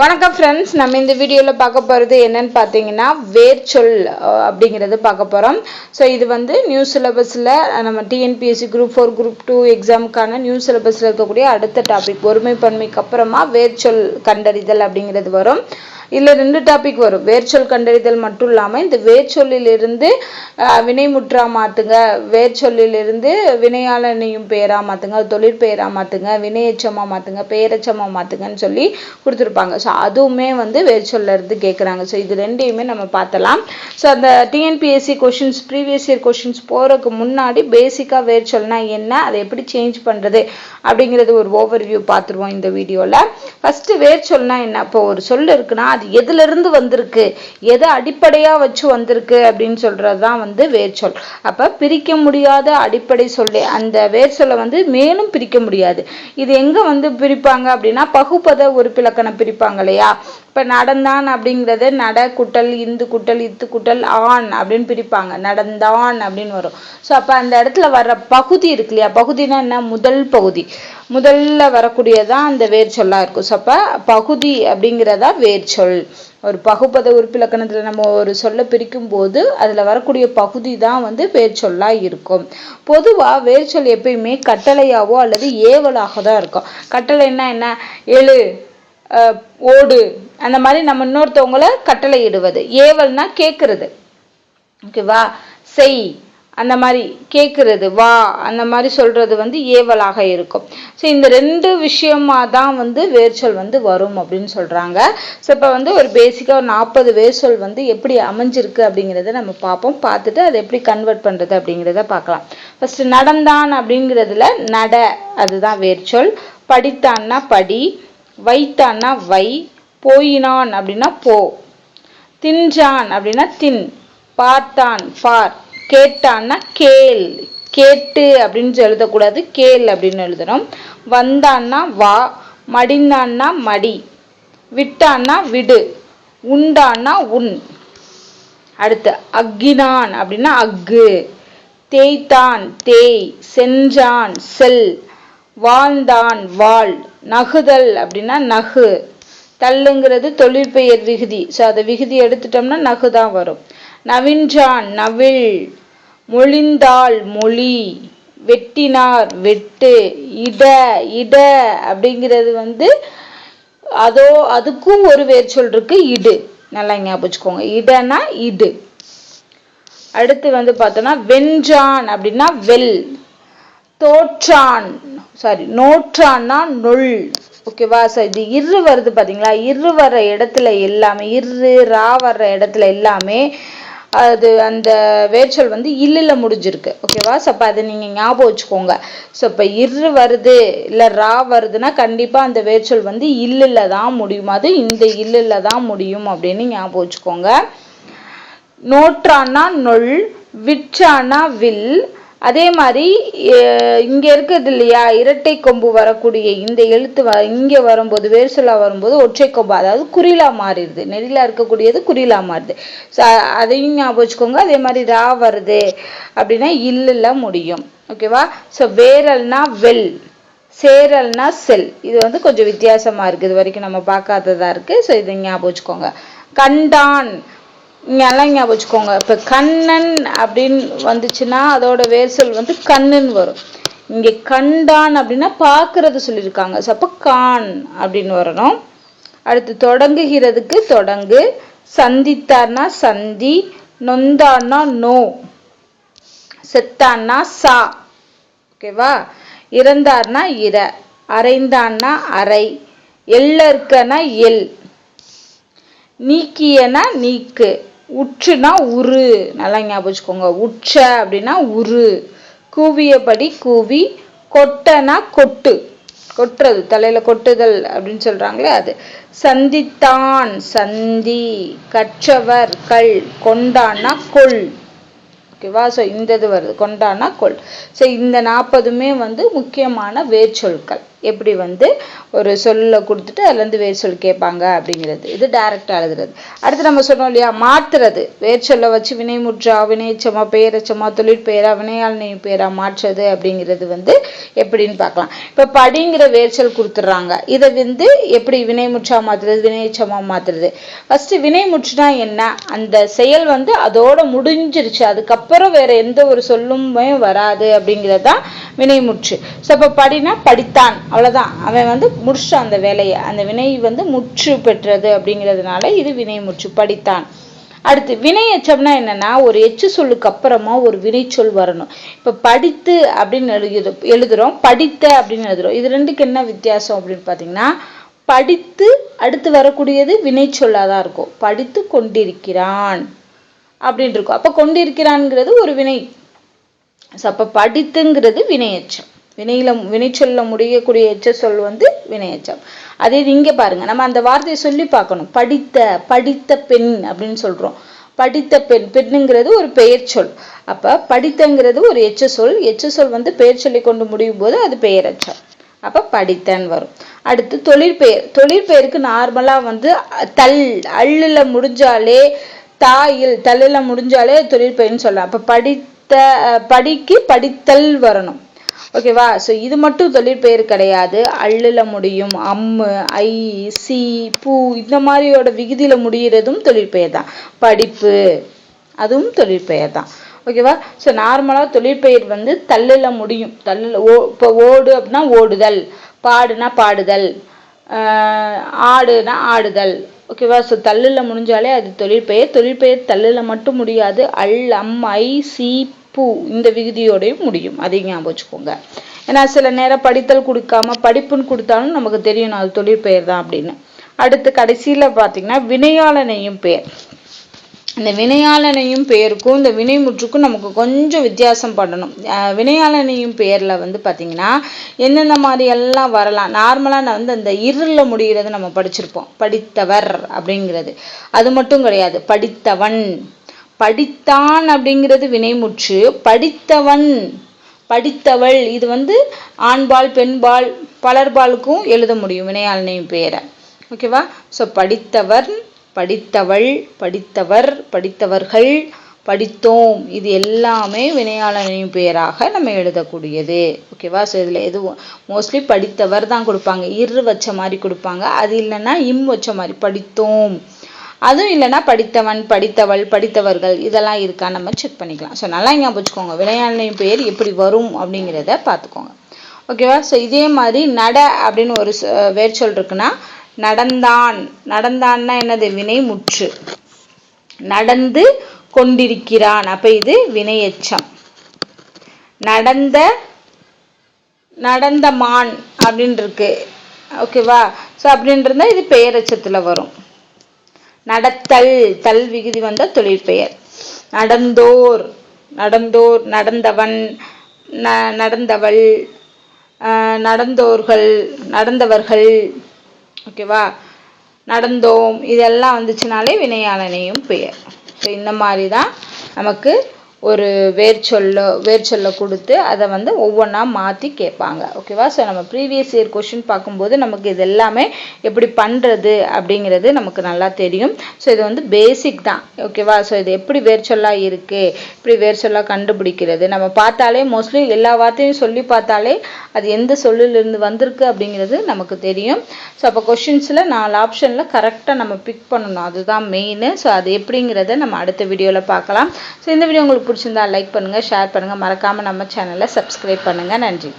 வணக்கம் ஃப்ரெண்ட்ஸ், நம்ம இந்த வீடியோவில் பார்க்க போகிறது என்னன்னு பார்த்தீங்கன்னா வேர்ச்சொல் அப்படிங்கிறது பார்க்க போகிறோம். ஸோ இது வந்து நியூ சிலபஸில் நம்ம டிஎன்பிஎஸ்சி குரூப் 4 குரூப் 2 எக்ஸாமுக்கான நியூ சிலபஸில் இருக்கக்கூடிய அடுத்த டாபிக். ஒருமை பன்மைக்கு அப்புறமா வேர்ச்சொல் கண்டறிதல் அப்படிங்கிறது வரும். இதில் 2 டாபிக் வரும். வேர்ச்சொல் கண்டறிதல் மட்டும் இல்லாமல் இந்த வேர்ச்சொல்லிலிருந்து வினைமுற்றா மாற்றுங்க, வேர்ச்சொல்லிலிருந்து வினையாளனையும் பெயராக மாற்றுங்க, தொழிற்பெயராக மாற்றுங்க, வினையெச்சமாக மாற்றுங்க, பெயரெச்சமாக மாற்றுங்கன்னு சொல்லி கொடுத்துருப்பாங்க. ஸோ அதுவுமே வந்து வேர்ச்சொல்ல இருந்து கேட்குறாங்க. ஸோ இது ரெண்டையுமே நம்ம பார்த்தலாம். ஸோ அந்த TNPSC questions previous year questions போகிறதுக்கு முன்னாடி பேசிக்காக வேர்ச்சொல்னா என்ன, அதை எப்படி சேஞ்ச் பண்ணுறது அப்படிங்கிறது ஒரு ஓவர்வியூ பார்த்துருவோம் இந்த வீடியோவில். ஃபஸ்ட்டு வேர்ச்சொல்னா என்ன? இப்போ ஒரு சொல் இருக்குன்னா அது எதுலேருந்து வந்திருக்கு, எதை அடிப்படையாக வச்சு வந்திருக்கு அப்படின்னு சொல்கிறது தான் வந்து வேர்ச்சொல். அப்போ பிரிக்க முடியாத அடிப்படை சொல்லி அந்த வேர்ச்சொல்லை வந்து மேலும் பிரிக்க முடியாது. இது எங்கே வந்து பிரிப்பாங்க அப்படின்னா பகுபத உறுப்பிலக்கணம் பிரிப்பாங்க இல்லையா. இப்போ நடந்தான் அப்படிங்கிறது நட குட்டல் இந்து குட்டல் இத்து குட்டல் ஆண் அப்படின்னு பிரிப்பாங்க. நடந்தான் அப்படின்னு வரும். ஸோ அப்போ அந்த இடத்துல வர்ற பகுதி இருக்கு இல்லையா, பகுதினா என்ன? முதல் பகுதி, முதல்ல வரக்கூடியதான் அந்த வேர்ச்சொல்லாக இருக்கும். ஸோ அப்போ பகுதி அப்படிங்கிறதா வேர்ச்சொல். ஒரு பகுபத உறுப்பிலக்கணத்தில் நம்ம ஒரு சொல்ல பிரிக்கும் போது அதில் வரக்கூடிய பகுதி தான் வந்து வேர்ச்சொல்லாக இருக்கும். பொதுவாக வேர்ச்சொல் எப்பயுமே கட்டளையாவோ அல்லது ஏவலாக தான் இருக்கும். கட்டளைன்னா என்ன? எழு, ஓடு, அந்த மாதிரி நம்ம இன்னொருத்தவங்கள கட்டளை இடுவது. ஏவல்னா கேட்கறது, ஓகேவா? செய், அந்த மாதிரி கேட்கறது, வா, அந்த மாதிரி சொல்றது வந்து ஏவலாக இருக்கும். ஸோ இந்த 2 விஷயமா தான் வந்து வேர்ச்சொல் வந்து வரும் அப்படின்னு சொல்றாங்க. ஸோ இப்போ வந்து ஒரு பேசிக்காக ஒரு 40 வேர்ச்சொல் வந்து எப்படி அமைஞ்சிருக்கு அப்படிங்கிறத நம்ம பார்ப்போம். பார்த்துட்டு அதை எப்படி கன்வெர்ட் பண்ணுறது அப்படிங்கிறத பார்க்கலாம். ஃபர்ஸ்ட் நடந்தான் அப்படிங்கிறதுல நட, அதுதான் வேர்ச்சொல். படித்தான்னா படி, வைத்தான்னா வை, போயினான் அப்படின்னா போ, தின்றான் அப்படின்னா தின், பார்த்தான் பார், கேட்டான்னா கேள், கேட்டு அப்படின்னு எழுதக்கூடாது, கேள் அப்படின்னு எழுதணும். வந்தான்னா வா, மடிந்தான்னா மடி, விட்டான்னா விடு, உண்டான்னா உண். அடுத்து அக்கினான் அப்படின்னா அக்கு, தேய்த்தான் தேய், சென்றான் செல், வாழ்ந்தான் வாழ், நகுதல் அப்படின்னா நகு, தள்ளுங்கிறது தொழிற்பெயர் விகுதி. ஸோ அதை விகுதி எடுத்துட்டோம்னா நகு தான் வரும். நவின்றான் நவிழ், மொழிந்தாள் மொழி, வெட்டினார் வெட்டு, இட இட அப்படிங்கிறது வந்து அதுக்கும் ஒரு வேர்ச்சொல் இருக்கு, இடு. நல்லா ஞாபகம் வச்சுக்கோங்க, இடனா இடு. அடுத்து வந்து பார்த்தோம்னா வென்றான் அப்படின்னா வெல், தோற்றான் நோற்றான்னா நொல், ஓகேவா? ஸோ இது இரு வருது பார்த்தீங்களா, இரு வர்ற இடத்துல எல்லாமே, இரு ரா வர்ற இடத்துல எல்லாமே அது அந்த வேர்ச்சொல் வந்து இல்லில் முடிஞ்சிருக்கு, ஓகேவா? ஸோ அப்போ அதை நீங்கள் ஞாபகம் வச்சுக்கோங்க. ஸோ இப்போ இரு வருது இல்லை ரா வருதுன்னா கண்டிப்பாக அந்த வேர்ச்சொல் வந்து இல்லில் தான் முடியும், அது இந்த இல்லில் தான் முடியும் அப்படின்னு ஞாபகம் வச்சுக்கோங்க. நோற்றான்னா நொல், விற்றான்னா வில். அதே மாதிரி இங்கே இருக்குது இல்லையா, இரட்டை கொம்பு வரக்கூடிய இந்த எழுத்து இங்கே வரும்போது வேர்ச்சொல்லா வரும்போது ஒற்றை கொம்பு, அதாவது குறிலா மாறிடுது. நெடிலா இருக்கக்கூடியது குறிலா மாறுது. ஸோ அதையும் ஞாபகம் வச்சுக்கோங்க. அதே மாதிரி ரா வருது அப்படின்னா இல்லில் முடியும், ஓகேவா? ஸோ வேரல்னா வெல், சேரல்னா செல். இது வந்து கொஞ்சம் வித்தியாசமாக இருக்குது, இது வரைக்கும் நம்ம பார்க்காததா இருக்குது. ஸோ இதை ஞாபகம் வச்சுக்கோங்க. கண்டான், நல்லா ஞாபகம் வச்சுக்கோங்க. இப்போ கண்ணன் அப்படின்னு வந்துச்சுன்னா அதோட வேர்ச்சொல் வந்து கண்ணுன்னு வரும். இங்கே கண்டான் அப்படின்னா பார்க்கறது சொல்லியிருக்காங்க. ஸோ அப்போ கான் அப்படின்னு வரணும். அடுத்து தொடங்குகிறதுக்கு தொடங்கு, சந்தித்தார்னா சந்தி, நொந்தான்னா நோ, செத்தான்னா சா, ஓகேவா? இறந்தார்னா இற, அரைந்தான்னா அரை, எல்லற்கனா எல், நீக்கியனா நீக்கு, உற்றுனா உரு. நல்லா ஞாபகம் வச்சுக்கோங்க, உற்ற அப்படின்னா உரு. கூவியபடி கூவி, கொட்டனா கொட்டு, கொட்டுறது, தலையில கொட்டுதல் அப்படின்னு சொல்றாங்களே அது. சந்தித்தான் சந்தி, கற்றவர் கல், கொண்டான்னா கொள், ஓகேவா? ஸோ இந்த இது வருது, கொண்டான்னா கொள். ஸோ இந்த 40மே வந்து முக்கியமான வேர்ச்சொற்கள். எப்படி வந்து ஒரு சொல்ல கொடுத்துட்டு அதுலேருந்து வேர் சொல் கேட்பாங்க அப்படிங்கிறது. இது டைரக்டாக எழுதுறது. அடுத்து நம்ம சொன்னோம் இல்லையா, மாற்றுறது. வேர் சொல்ல வச்சு வினைமுற்றா, வினைச்சமா, பெயரச்சமா, தொழிற்பெயரா, வினையாளனை பெயரா மாற்றுறது அப்படிங்கிறது வந்து எப்படின்னு பார்க்கலாம். இப்போ படிங்கிற வேர் சொல் கொடுத்துட்றாங்க. இதை வந்து எப்படி வினைமுற்றா மாற்றுறது, வினைச்சமா மாற்றுறது. ஃபர்ஸ்ட் வினைமுற்றுனா என்ன, அந்த செயல் வந்து அதோட முடிஞ்சிருச்சு, அதுக்கப்புறம் வேற எந்த ஒரு சொல்லுமே வராது அப்படிங்கிறது தான் வினைமுற்று. ஸோ இப்போ படினா படித்தான், அவ்வளோதான், அவன் வந்து முடிச்சான் அந்த வேலையை, அந்த வினை வந்து முற்று பெற்றது அப்படிங்கிறதுனால இது வினைமுற்று, படித்தான். அடுத்து வினை எச்சம்னா என்னன்னா, ஒரு எச்சு சொல்லுக்கு அப்புறமா ஒரு வினை சொல் வரணும். இப்போ படித்து அப்படின்னு எழுதுறோம், படித்த அப்படின்னு எழுதுறோம். இது ரெண்டுக்கு என்ன வித்தியாசம் அப்படின்னு பார்த்தீங்கன்னா, படித்து அடுத்து வரக்கூடியது வினை சொல்லாதான் இருக்கும். படித்து கொண்டிருக்கிறான் அப்படின்னு இருக்கும். அப்போ கொண்டிருக்கிறான்ங்கிறது ஒரு வினை. அப்போ படித்துங்கிறது வினையச்சம். வினை சொல்ல முடியக்கூடிய எச்ச சொல் வந்து வினையச்சம். அதே இங்க பாருங்க, நம்ம அந்த வார்த்தையை சொல்லி பார்க்கணும். படித்த பெண் அப்படின்னு சொல்றோம். படித்த பெண், பெண்ணுங்கிறது ஒரு பெயர் சொல். அப்ப படித்தங்கிறது ஒரு எச்ச சொல். எச்ச சொல் வந்து பெயர் சொல்லி கொண்டு முடியும் போது அது பெயரச்சம். அப்ப படித்தன் வரும். அடுத்து தொழிற்பெயர். தொழிற்பெயருக்கு நார்மலா வந்து அள்ளுல முடிஞ்சாலே, தாயில் தள்ளுல முடிஞ்சாலே தொழிற்பெயர்னு சொல்லலாம். அப்ப படிக்கு படித்தல் வரணும். ஓகேவா? ஸோ இது மட்டும் தொழிற்பெயர் கிடையாது. அள்ளுல முடியும், அம்மு, ஐ, சி, பூ இந்த மாதிரியோட விகுதியில முடிகிறதும் தொழிற்பெயர் தான். படிப்பு அதுவும் தொழிற்பெயர் தான். ஓகேவா? ஸோ நார்மலா தொழிற்பெயர் வந்து தள்ளுல முடியும். இப்போ ஓடு அப்படின்னா ஓடுதல், பாடுனா பாடுதல், ஆடுனா ஆடுதல். ஓகேவா? ஸோ தள்ளுல முடிஞ்சாலே அது தொழிற்பெயர். தொழிற்பெயர் தள்ளுல மட்டும் முடியாது, அம், ஐ, சி, பூ இந்த விகுதியோடையும் முடியும். அதையும் ஞாபகம் வச்சுக்கோங்க. ஏன்னா சில நேரம் படித்தல் கொடுக்காம படிப்புன்னு கொடுத்தாலும் நமக்கு தெரியணும் அது தொழிற்பெயர் தான் அப்படின்னு. அடுத்து கடைசியில பாத்தீங்கன்னா வினையாளனையும் பெயர். இந்த வினையாளனையும் பெயருக்கும் இந்த வினைமுற்றுக்கும் நமக்கு கொஞ்சம் வித்தியாசம் பண்ணணும். வினையாளனையும் பெயர்ல வந்து பாத்தீங்கன்னா எந்தெந்த மாதிரி எல்லாம் வரலாம். நார்மலா நான் வந்து அந்த இருள முடிகிறது நம்ம படிச்சிருப்போம். படித்தவர் அப்படிங்கிறது அது மட்டும் கிடையாது. படித்தவன், படித்தான் அப்படிங்கிறது வினைமுற்று. படித்தவன், படித்தவள் இது வந்து ஆண்பால் பெண்பால் பலர்பாலுக்கும் எழுத முடியும் வினையாளனையும் பெயரை. ஓகேவா? ஸோ படித்தவர், படித்தவள், படித்தவர், படித்தவர்கள், படித்தோம் இது எல்லாமே வினையாளனையும் பெயராக நம்ம எழுதக்கூடியது. ஓகேவா? ஸோ இதில் எதுவும் மோஸ்ட்லி படித்தவர் தான் கொடுப்பாங்க, இரு வச்ச மாதிரி கொடுப்பாங்க. அது இல்லைன்னா இம் வச்ச மாதிரி படித்தோம். அதுவும் இல்லைன்னா படித்தவன், படித்தவள், படித்தவர்கள் இதெல்லாம் இருக்கா நம்ம செக் பண்ணிக்கலாம். ஸோ நல்லா ஞாபகம் வச்சுக்கோங்க, வினையாளனையும் பெயர் எப்படி வரும் அப்படிங்கிறத பார்த்துக்கோங்க. ஓகேவா? ஸோ இதே மாதிரி நட அப்படின்னு ஒரு வேர் சொல் இருக்குன்னா, நடந்தான். நடந்தான்னா என்னது? வினைமுற்று. நடந்து கொண்டிருக்கிறான், அப்ப இது வினையெச்சம். நடந்த மான் அப்படின்னு இருக்கு. ஓகேவா? ஸோ அப்படின்றத இது பெயரெச்சத்துல வரும். நடத்தல், தல் விகுதி வந்த தொழிற்பெயர். நடந்தோர், நடந்தவன், நடந்தவள், நடந்தோர்கள், நடந்தவர்கள். ஓகேவா? நடந்தோம் இதெல்லாம் வந்துச்சுனாலே வினையாளனையும் பெயர். ஸோ இந்த மாதிரி தான் நமக்கு ஒரு வேர் சொல்ல கொடுத்து அதை வந்து ஒவ்வொன்றா மாற்றி கேட்பாங்க. ஓகேவா? ஸோ நம்ம ப்ரீவியஸ் இயர் கொஷின் பார்க்கும்போது நமக்கு இது எல்லாமே எப்படி பண்ணுறது அப்படிங்கிறது நமக்கு நல்லா தெரியும். ஸோ இது வந்து பேசிக் தான். ஓகேவா? ஸோ இது எப்படி வேர் சொல்லா இருக்குது, இப்படி வேர் சொல்லா கண்டுபிடிக்கிறது நம்ம பார்த்தாலே மோஸ்ட்லி எல்லா வார்த்தையும் சொல்லி பார்த்தாலே அது எந்த சொல்லிலிருந்து வந்திருக்கு அப்படிங்கிறது நமக்கு தெரியும். ஸோ அப்போ கொஷின்ஸில் 4 ஆப்ஷனில் கரெக்டாக நம்ம பிக் பண்ணணும், அதுதான் மெயின். ஸோ அது எப்படிங்கிறத நம்ம அடுத்த வீடியோவில் பார்க்கலாம். ஸோ இந்த வீடியோ உங்களுக்கு பிடிச்சிருந்தா லைக் பண்ணுங்கள், ஷேர் பண்ணுங்கள், மறக்காமல் நம்ம சேனலை சப்ஸ்கிரைப் பண்ணுங்கள். நன்றி.